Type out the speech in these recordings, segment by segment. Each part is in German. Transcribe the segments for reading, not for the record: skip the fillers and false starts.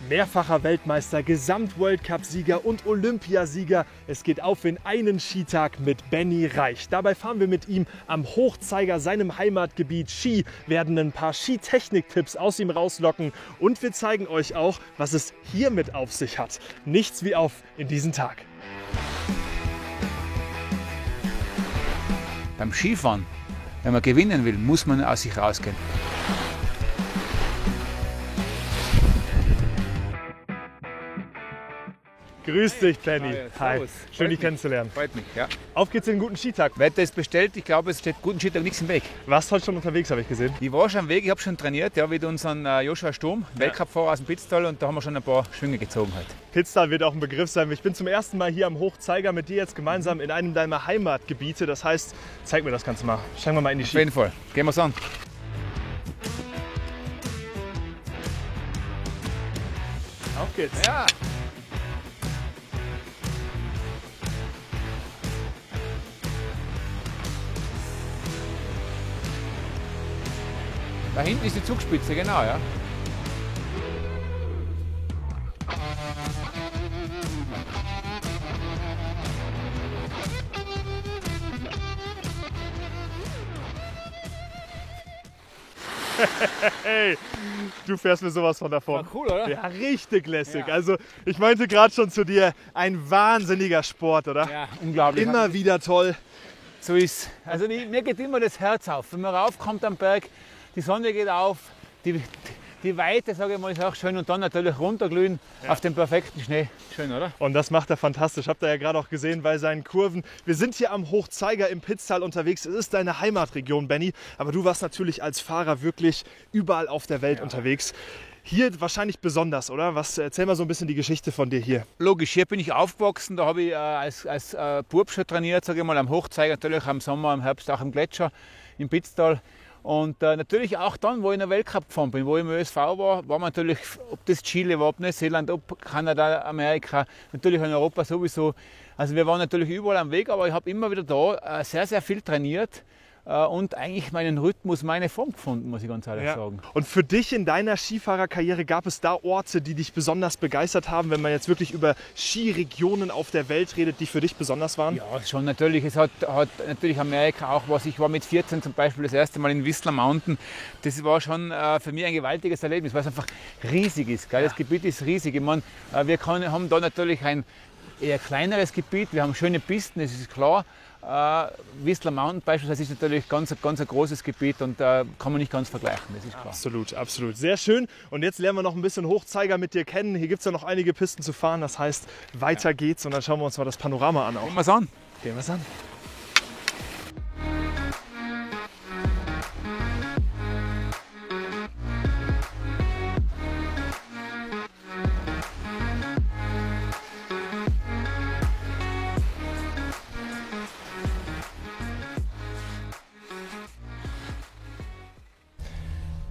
Mehrfacher Weltmeister, Gesamt-World-Cup-Sieger und Olympiasieger. Es geht auf in einen Skitag mit Benny Reich. Dabei fahren wir mit ihm am Hochzeiger, seinem Heimatgebiet, Ski, werden ein paar Skitechnik-Tipps aus ihm rauslocken und wir zeigen euch auch, was es hiermit auf sich hat. Nichts wie auf in diesen Tag. Beim Skifahren, wenn man gewinnen will, muss man aus sich rausgehen. Grüß dich, Benny. Hi. Servus. Schön, dich kennenzulernen. Freut mich, ja. Auf geht's in den guten Skitag. Wetter ist bestellt, ich glaube, es steht guten Skitag nichts im Weg. Warst heute schon unterwegs, habe ich gesehen. Ich war schon am Weg, ich habe schon trainiert, ja, mit unserem Joshua Sturm, Weltcup-Fahrer aus dem Pitztal, und da haben wir schon ein paar Schwünge gezogen heute. Pitztal wird auch ein Begriff sein. Ich bin zum ersten Mal hier am Hochzeiger mit dir jetzt gemeinsam in einem deiner Heimatgebiete. Das heißt, zeig mir das Ganze mal. Steigen wir mal in die Ski. Auf jeden Fall. Gehen wir's an. Auf geht's. Ja. Da hinten ist die Zugspitze, genau, ja. Hey, du fährst mir sowas von davon. War cool, oder? Ja, richtig lässig. Ja. Also ich meinte gerade schon zu dir, ein wahnsinniger Sport, oder? Ja, unglaublich. Immer wieder toll. So ist. Also mir geht immer das Herz auf. Wenn man raufkommt am Berg, die Sonne geht auf, die Weite, sage ich mal, ist auch schön, und dann natürlich runterglühen auf den perfekten Schnee. Schön, oder? Und das macht er fantastisch. Habt ihr ja gerade auch gesehen bei seinen Kurven. Wir sind hier am Hochzeiger im Pitztal unterwegs. Es ist deine Heimatregion, Benny. Aber du warst natürlich als Fahrer wirklich überall auf der Welt unterwegs. Hier wahrscheinlich besonders, oder? Erzähl mal so ein bisschen die Geschichte von dir hier. Logisch, hier bin ich aufgewachsen. Da habe ich als Bub schon trainiert, sage ich mal, am Hochzeiger, natürlich am Sommer, im Herbst auch am Gletscher im Pitztal. Und natürlich auch dann, wo ich in der Weltcup gefahren bin, wo ich im ÖSV war, war man natürlich, ob das Chile war, ob Neuseeland, ob Kanada, Amerika, natürlich in Europa sowieso. Also wir waren natürlich überall am Weg, aber ich habe immer wieder da sehr, sehr viel trainiert und eigentlich meinen Rhythmus, meine Form gefunden, muss ich ganz ehrlich sagen. Und für dich in deiner Skifahrerkarriere gab es da Orte, die dich besonders begeistert haben, wenn man jetzt wirklich über Skiregionen auf der Welt redet, die für dich besonders waren? Ja, schon natürlich. Es hat natürlich Amerika auch was. Ich war mit 14 zum Beispiel das erste Mal in Whistler Mountain. Das war schon für mich ein gewaltiges Erlebnis, weil es einfach riesig ist. Gell? Das Gebiet ist riesig. Ich meine, haben da natürlich ein eher kleineres Gebiet. Wir haben schöne Pisten, das ist klar. Whistler Mountain beispielsweise ist natürlich ganz ein großes Gebiet und kann man nicht ganz vergleichen, das ist klar. Absolut, absolut. Sehr schön. Und jetzt lernen wir noch ein bisschen Hochzeiger mit dir kennen. Hier gibt es ja noch einige Pisten zu fahren. Das heißt, weiter geht's und dann schauen wir uns mal das Panorama an. Gehen wir es an. Gehen wir es an.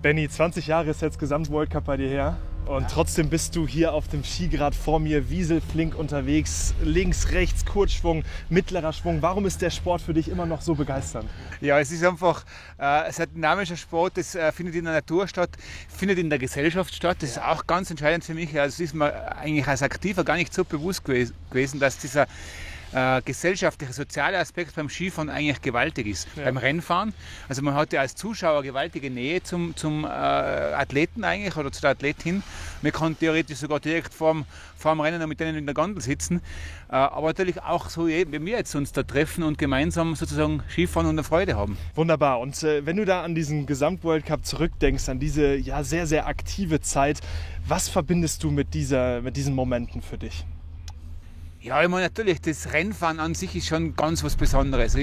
Benny, 20 Jahre ist jetzt Gesamt-World-Cup bei dir her und trotzdem bist du hier auf dem Skigrad vor mir wieselflink unterwegs, links, rechts, Kurzschwung, mittlerer Schwung. Warum ist der Sport für dich immer noch so begeisternd? Ja, es ist einfach es ist ein dynamischer Sport, das findet in der Natur statt, findet in der Gesellschaft statt. Das ist auch ganz entscheidend für mich. Also es ist mir eigentlich als Aktiver gar nicht so bewusst gewesen, dass dieser gesellschaftliche, soziale Aspekt beim Skifahren eigentlich gewaltig ist. Ja. Beim Rennfahren, also man hat ja als Zuschauer gewaltige Nähe zum Athleten eigentlich oder zu der Athletin. Man kann theoretisch sogar direkt vor dem Rennen mit denen in der Gondel sitzen. Aber natürlich auch so, wie wir jetzt uns da treffen und gemeinsam sozusagen Skifahren und eine Freude haben. Wunderbar. Und wenn du da an diesen Gesamt-World Cup zurückdenkst, an diese sehr, sehr aktive Zeit, was verbindest du mit diesen Momenten für dich? Ja, ich meine natürlich, das Rennfahren an sich ist schon ganz was Besonderes.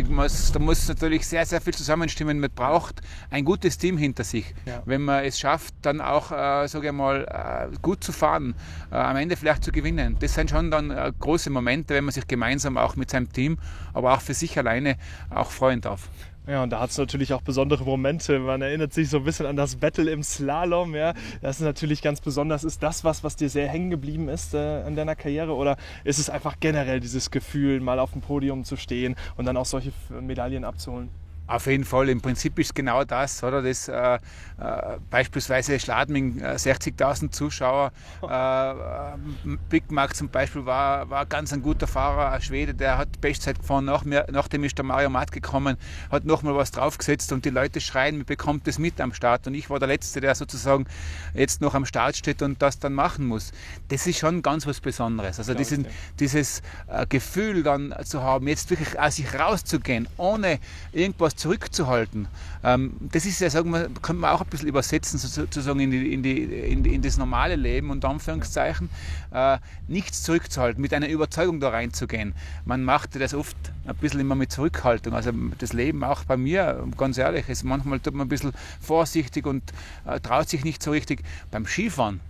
Da muss natürlich sehr, sehr viel zusammenstimmen. Man braucht ein gutes Team hinter sich. Ja. Wenn man es schafft, dann auch, sage ich mal, gut zu fahren, am Ende vielleicht zu gewinnen. Das sind schon dann große Momente, wenn man sich gemeinsam auch mit seinem Team, aber auch für sich alleine auch freuen darf. Ja, und da hat es natürlich auch besondere Momente. Man erinnert sich so ein bisschen an das Battle im Slalom. Ja. Das ist natürlich ganz besonders. Ist das was dir sehr hängen geblieben ist in deiner Karriere? Oder ist es einfach generell dieses Gefühl, mal auf dem Podium zu stehen und dann auch solche Medaillen abzuholen? Auf jeden Fall, im Prinzip ist genau das, oder? Das beispielsweise Schladming, 60.000 Zuschauer. Bigmark zum Beispiel war ganz ein guter Fahrer, ein Schwede, der hat Bestzeit gefahren. Nachdem ist der Mario Matt gekommen, hat nochmal was draufgesetzt und die Leute schreien, man bekommt das mit am Start. Und ich war der Letzte, der sozusagen jetzt noch am Start steht und das dann machen muss. Das ist schon ganz was Besonderes. Also dieses Gefühl dann zu haben, jetzt wirklich aus sich rauszugehen, ohne irgendwas zurückzuhalten. Das ist ja, sagen wir, kann man auch ein bisschen übersetzen, sozusagen in das normale Leben, unter Anführungszeichen, nichts zurückzuhalten, mit einer Überzeugung da reinzugehen. Man macht das oft ein bisschen immer mit Zurückhaltung. Also das Leben auch bei mir, ganz ehrlich, ist manchmal tut man ein bisschen vorsichtig und traut sich nicht so richtig. Beim Skifahren,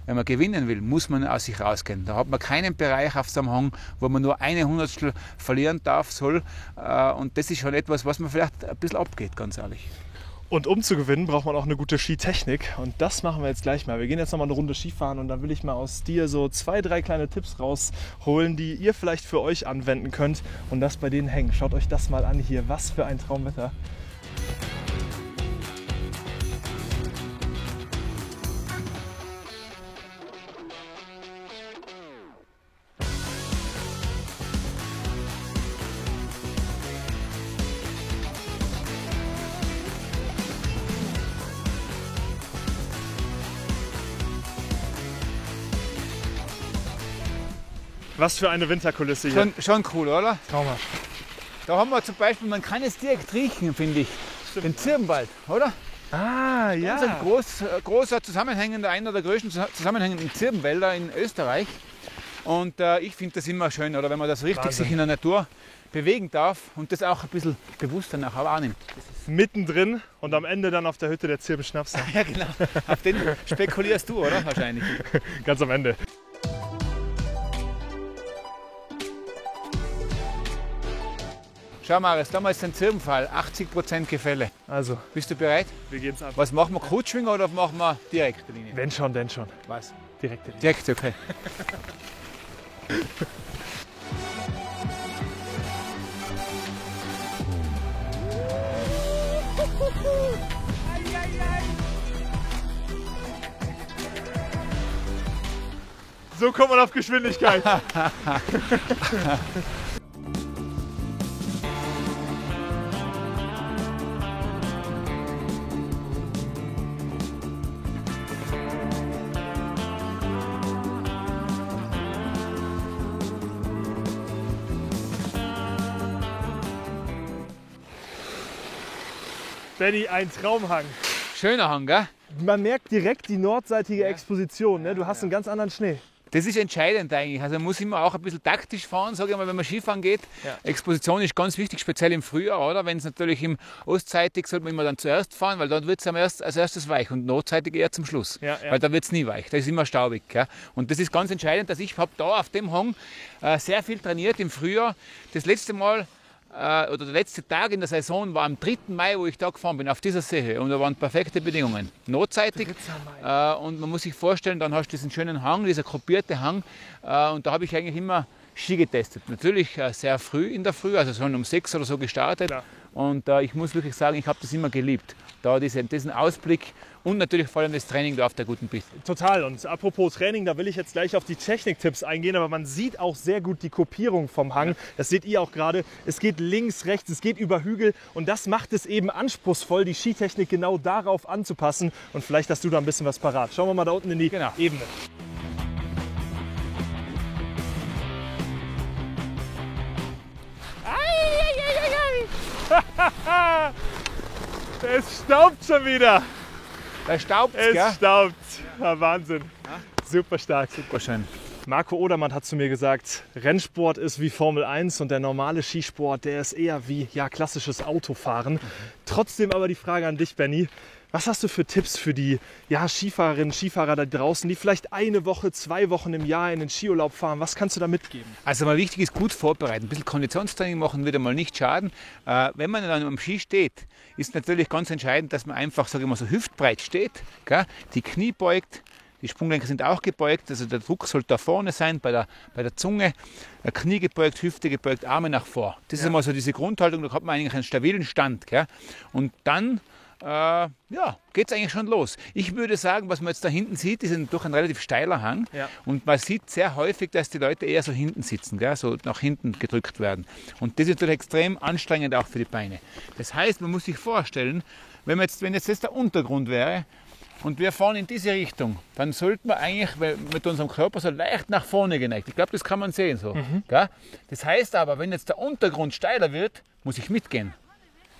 wenn man gewinnen will, muss man aus sich rausgehen. Da hat man keinen Bereich auf seinem Hang, wo man nur eine Hundertstel verlieren soll. Und das ist schon etwas, was man vielleicht ein bisschen abgeht, ganz ehrlich. Und um zu gewinnen, braucht man auch eine gute Skitechnik. Und das machen wir jetzt gleich mal. Wir gehen jetzt noch mal eine Runde Skifahren und dann will ich mal aus dir so 2, 3 kleine Tipps rausholen, die ihr vielleicht für euch anwenden könnt und das bei denen hängen. Schaut euch das mal an hier. Was für ein Traumwetter. Was für eine Winterkulisse hier. Schon cool, oder? Traumhaft. Da haben wir zum Beispiel, man kann es direkt riechen, finde ich, Stimmt, den Zirbenwald, oder? Ah, ja. Das ist ein großer zusammenhängender, einer der größten zusammenhängenden Zirbenwälder in Österreich. Und ich finde das immer schön, oder wenn man das richtig sich in der Natur bewegen darf und das auch ein bisschen bewusster nachher wahrnimmt. Mittendrin und am Ende dann auf der Hütte der Zirbenschnaps. Ja, genau. Auf den spekulierst du, oder? Wahrscheinlich. Ganz am Ende. Schau mal, da mal ist ein Zirbenfall, 80% Gefälle. Also, Bist du bereit? wir gehen's ab. Was machen wir, Kutschwing oder machen wir direkte Linie? Wenn schon, denn schon. Was? Direkte Linie. Direkt, okay. So kommt man auf Geschwindigkeit. Benni, ein Traumhang. Schöner Hang, gell? Man merkt direkt die nordseitige Exposition. Ne? Du hast einen ganz anderen Schnee. Das ist entscheidend eigentlich. Also man muss immer auch ein bisschen taktisch fahren, sage ich mal, wenn man Skifahren geht. Ja. Exposition ist ganz wichtig, speziell im Frühjahr, oder? Wenn es natürlich im ostseitig sollte man immer dann zuerst fahren, weil dort wird es als erstes weich und nordseitig eher zum Schluss. Ja, ja. Weil da wird es nie weich, da ist immer staubig. Gell? Und das ist ganz entscheidend, dass ich habe da auf dem Hang sehr viel trainiert im Frühjahr. Das letzte Mal oder der letzte Tag in der Saison war am 3. Mai, wo ich da gefahren bin, auf dieser See. Und da waren perfekte Bedingungen. Nordseitig. Und man muss sich vorstellen, dann hast du diesen schönen Hang, dieser gruppierte Hang. Und da habe ich eigentlich immer Ski getestet. Natürlich sehr früh in der Früh, also schon um 6 oder so gestartet. Klar. Und ich muss wirklich sagen, ich habe das immer geliebt. Da diesen Ausblick und natürlich vor allem das Training da auf der guten Piste. Total. Und apropos Training, da will ich jetzt gleich auf die Techniktipps eingehen, aber man sieht auch sehr gut die Kopierung vom Hang. Das seht ihr auch gerade. Es geht links, rechts, es geht über Hügel und das macht es eben anspruchsvoll, die Skitechnik genau darauf anzupassen. Und vielleicht hast du da ein bisschen was parat. Schauen wir mal da unten in die Ebene. Es staubt schon wieder. Da staubt es, Es gell? staubt. Ja, Wahnsinn. Super stark. Super schön. Marco Odermatt hat zu mir gesagt, Rennsport ist wie Formel 1 und der normale Skisport, der ist eher wie klassisches Autofahren. Trotzdem aber die Frage an dich, Benni. Was hast du für Tipps für die Skifahrerinnen, Skifahrer da draußen, die vielleicht 1 Woche, 2 Wochen im Jahr in den Skiurlaub fahren? Was kannst du da mitgeben? Also mal wichtig ist, gut vorbereiten. Ein bisschen Konditionstraining machen wird einmal nicht schaden. Wenn man dann am Ski steht, ist natürlich ganz entscheidend, dass man einfach, sage ich mal, so hüftbreit steht, gell? Die Knie beugt, Die Sprunggelenke sind auch gebeugt, also der Druck sollte da vorne sein, bei der Zunge, Knie gebeugt, Hüfte gebeugt, Arme nach vor. Das ist einmal so diese Grundhaltung, da hat man eigentlich einen stabilen Stand. Gell? Und dann geht es eigentlich schon los. Ich würde sagen, was man jetzt da hinten sieht, ist durch ein relativ steiler Hang. Ja. Und man sieht sehr häufig, dass die Leute eher so hinten sitzen, gell? So nach hinten gedrückt werden. Und das ist natürlich extrem anstrengend auch für die Beine. Das heißt, man muss sich vorstellen, wenn jetzt das der Untergrund wäre und wir fahren in diese Richtung, dann sollten wir eigentlich mit unserem Körper so leicht nach vorne geneigt. Ich glaube, das kann man sehen so. Gell? Das heißt aber, wenn jetzt der Untergrund steiler wird, muss ich mitgehen.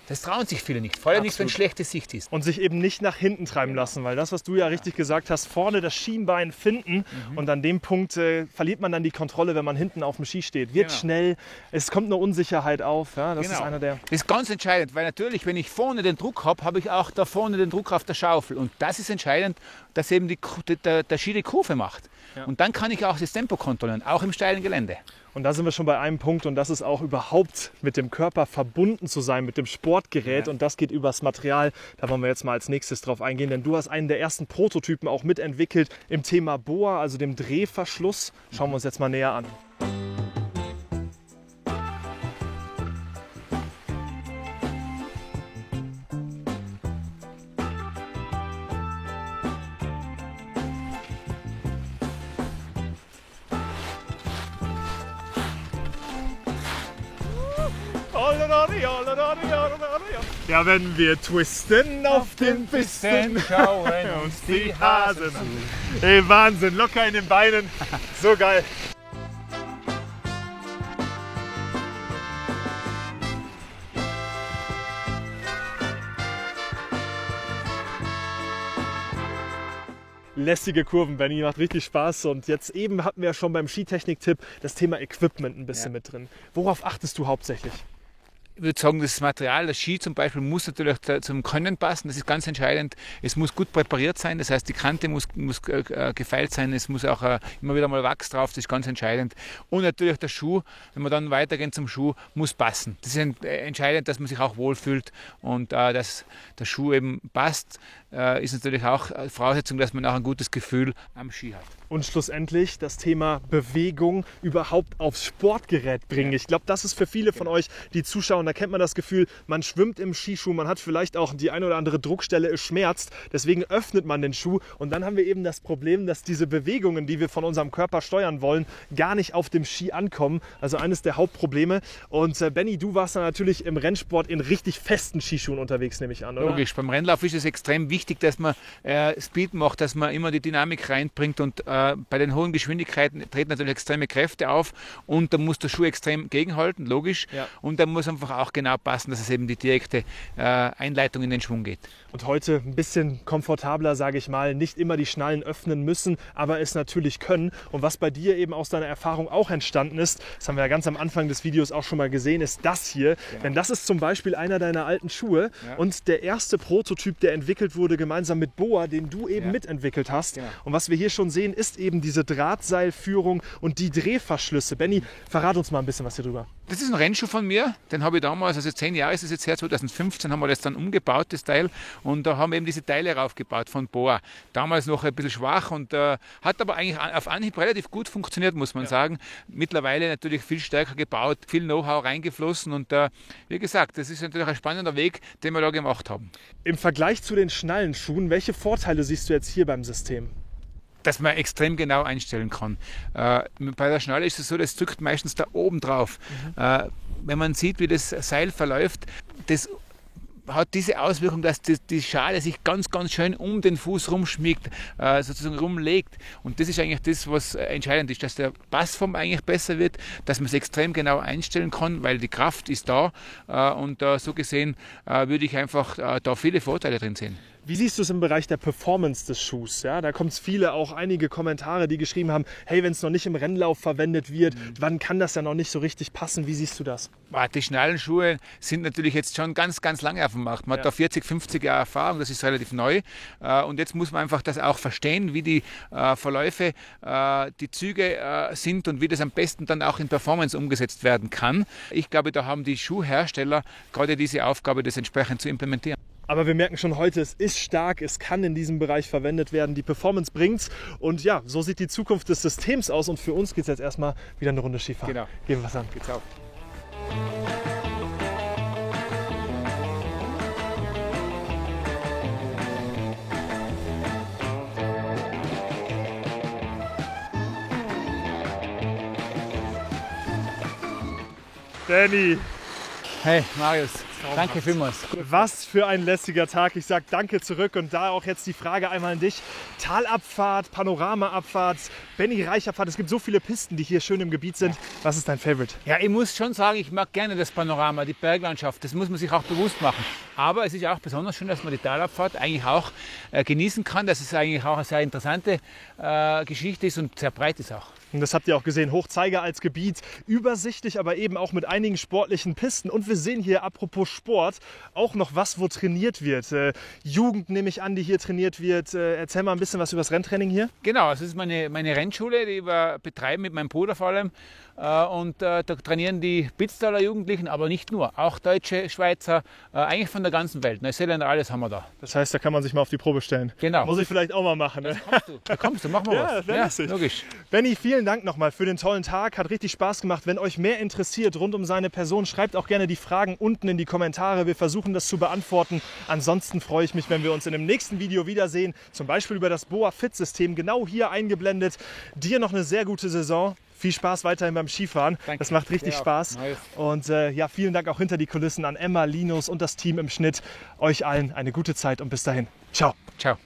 Das trauen sich viele nicht, vor allem nicht, wenn schlechte Sicht ist. Und sich eben nicht nach hinten treiben lassen, weil das, was du ja richtig gesagt hast, vorne das Schienbein finden und an dem Punkt verliert man dann die Kontrolle, wenn man hinten auf dem Ski steht. Wird schnell, es kommt eine Unsicherheit auf. Ja, das ist einer der... Das ist ganz entscheidend, weil natürlich, wenn ich vorne den Druck habe, habe ich auch da vorne den Druck auf der Schaufel. Und das ist entscheidend, dass eben der Ski die Kurve macht. Ja. Und dann kann ich auch das Tempo kontrollieren, auch im steilen Gelände. Und da sind wir schon bei einem Punkt und das ist auch überhaupt mit dem Körper verbunden zu sein, mit dem Sportgerät und das geht übers Material. Da wollen wir jetzt mal als nächstes drauf eingehen, denn du hast einen der ersten Prototypen auch mitentwickelt im Thema BOA, also dem Drehverschluss. Schauen wir uns jetzt mal näher an. Ja, wenn wir twisten auf den Pisten, schauen uns die Hasen an. Ey, Wahnsinn, locker in den Beinen, so geil. Lässige Kurven, Benny, macht richtig Spaß. Und jetzt eben hatten wir ja schon beim Skitechnik-Tipp das Thema Equipment ein bisschen mit drin. Worauf achtest du hauptsächlich? Ich würde sagen, das Material, das Ski zum Beispiel, muss natürlich zum Können passen. Das ist ganz entscheidend. Es muss gut präpariert sein, das heißt, die Kante muss gefeilt sein, es muss auch immer wieder mal Wachs drauf, das ist ganz entscheidend. Und natürlich der Schuh, wenn wir dann weitergehen zum Schuh, muss passen. Das ist entscheidend, dass man sich auch wohlfühlt und dass der Schuh eben passt, ist natürlich auch Voraussetzung, dass man auch ein gutes Gefühl am Ski hat. Und schlussendlich das Thema Bewegung überhaupt aufs Sportgerät bringen. Ich glaube, das ist für viele von euch, die zuschauen, da kennt man das Gefühl, man schwimmt im Skischuh, man hat vielleicht auch die eine oder andere Druckstelle, es schmerzt, deswegen öffnet man den Schuh und dann haben wir eben das Problem, dass diese Bewegungen, die wir von unserem Körper steuern wollen, gar nicht auf dem Ski ankommen. Also eines der Hauptprobleme. Und Benny, du warst dann natürlich im Rennsport in richtig festen Skischuhen unterwegs, nehme ich an, oder? Logisch, beim Rennlauf ist es extrem wichtig, dass man Speed macht, dass man immer die Dynamik reinbringt und bei den hohen Geschwindigkeiten treten natürlich extreme Kräfte auf und da muss der Schuh extrem gegenhalten, logisch. Ja. Und da muss einfach auch genau passen, dass es eben die direkte Einleitung in den Schwung geht. Und heute ein bisschen komfortabler, sage ich mal, nicht immer die Schnallen öffnen müssen, aber es natürlich können. Und was bei dir eben aus deiner Erfahrung auch entstanden ist, das haben wir ja ganz am Anfang des Videos auch schon mal gesehen, ist das hier. Ja. Denn das ist zum Beispiel einer deiner alten Schuhe und der erste Prototyp, der entwickelt wurde gemeinsam mit BOA, den du eben mitentwickelt hast. Ja. Und was wir hier schon sehen, ist eben diese Drahtseilführung und die Drehverschlüsse. Benny, verrat uns mal ein bisschen was hier drüber. Das ist ein Rennschuh von mir, den habe ich damals, also 10 Jahre ist es jetzt her, 2015 haben wir das dann umgebaut, das Teil, und da haben wir eben diese Teile raufgebaut von BOA. Damals noch ein bisschen schwach und hat aber eigentlich auf Anhieb relativ gut funktioniert, muss man sagen. Mittlerweile natürlich viel stärker gebaut, viel Know-how reingeflossen und wie gesagt, das ist natürlich ein spannender Weg, den wir da gemacht haben. Im Vergleich zu den Schnallenschuhen, welche Vorteile siehst du jetzt hier beim System? Dass man extrem genau einstellen kann. Bei der Schnalle ist es so, das drückt meistens da oben drauf. Wenn man sieht, wie das Seil verläuft, das hat diese Auswirkung, dass die Schale sich ganz, ganz schön um den Fuß rumschmiegt, sozusagen rumlegt. Und das ist eigentlich das, was entscheidend ist, dass der Passform eigentlich besser wird, dass man es extrem genau einstellen kann, weil die Kraft ist da. Und so gesehen würde ich einfach da viele Vorteile drin sehen. Wie siehst du es im Bereich der Performance des Schuhs? Ja, da kommt es viele, auch einige Kommentare, die geschrieben haben, hey, wenn es noch nicht im Rennlauf verwendet wird, wann kann das ja noch nicht so richtig passen? Wie siehst du das? Die Schnallenschuhe sind natürlich jetzt schon ganz, ganz lange auf dem Markt. Man hat da 40, 50 Jahre Erfahrung, das ist relativ neu. Und jetzt muss man einfach das auch verstehen, wie die Verläufe, die Züge sind und wie das am besten dann auch in Performance umgesetzt werden kann. Ich glaube, da haben die Schuhhersteller gerade diese Aufgabe, das entsprechend zu implementieren. Aber wir merken schon heute, es ist stark, es kann in diesem Bereich verwendet werden, die Performance bringt's. Und ja, so sieht die Zukunft des Systems aus. Und für uns geht es jetzt erstmal wieder eine Runde Skifahren. Genau. Gehen wir was an. Geht's auf. Benny, Hey Marius, danke vielmals. was für ein lässiger Tag. Ich sage danke zurück und da auch jetzt die Frage einmal an dich. Talabfahrt, Panoramaabfahrt, Benny Reich-Abfahrt. Es gibt so viele Pisten, die hier schön im Gebiet sind. Was ist dein Favorite? Ja, ich muss schon sagen, ich mag gerne das Panorama, die Berglandschaft. Das muss man sich auch bewusst machen. Aber es ist ja auch besonders schön, dass man die Talabfahrt eigentlich auch genießen kann. Dass es eigentlich auch eine sehr interessante Geschichte ist und sehr breit ist auch. Und das habt ihr auch gesehen, Hochzeiger als Gebiet, übersichtlich, aber eben auch mit einigen sportlichen Pisten. Und wir sehen hier, apropos Sport, auch noch was, wo trainiert wird. Jugend nehme ich an, die hier trainiert wird. Erzähl mal ein bisschen was über das Renntraining hier. Genau, das ist meine Rennschule, die wir betreiben mit meinem Bruder vor allem. Und da trainieren die Pitztaler Jugendlichen, aber nicht nur, auch Deutsche, Schweizer, eigentlich von der ganzen Welt. Neuseeländer, alles haben wir da. Das heißt, da kann man sich mal auf die Probe stellen. Genau. Muss ich vielleicht auch mal machen. Ne? Da kommst du, machen wir Ja, was. das wäre lustig. Logisch. Benny, vielen Dank nochmal für den tollen Tag. Hat richtig Spaß gemacht. Wenn euch mehr interessiert rund um seine Person, schreibt auch gerne die Fragen unten in die Kommentare. Wir versuchen das zu beantworten. Ansonsten freue ich mich, wenn wir uns in dem nächsten Video wiedersehen. Zum Beispiel über das BOA Fit-System, genau hier eingeblendet. Dir noch eine sehr gute Saison. Viel Spaß weiterhin beim Skifahren. Danke. Das macht richtig Dir auch. Spaß. Nice. Und ja, vielen Dank auch hinter die Kulissen an Emma, Linus und das Team im Schnitt. Euch allen eine gute Zeit und bis dahin. Ciao. Ciao.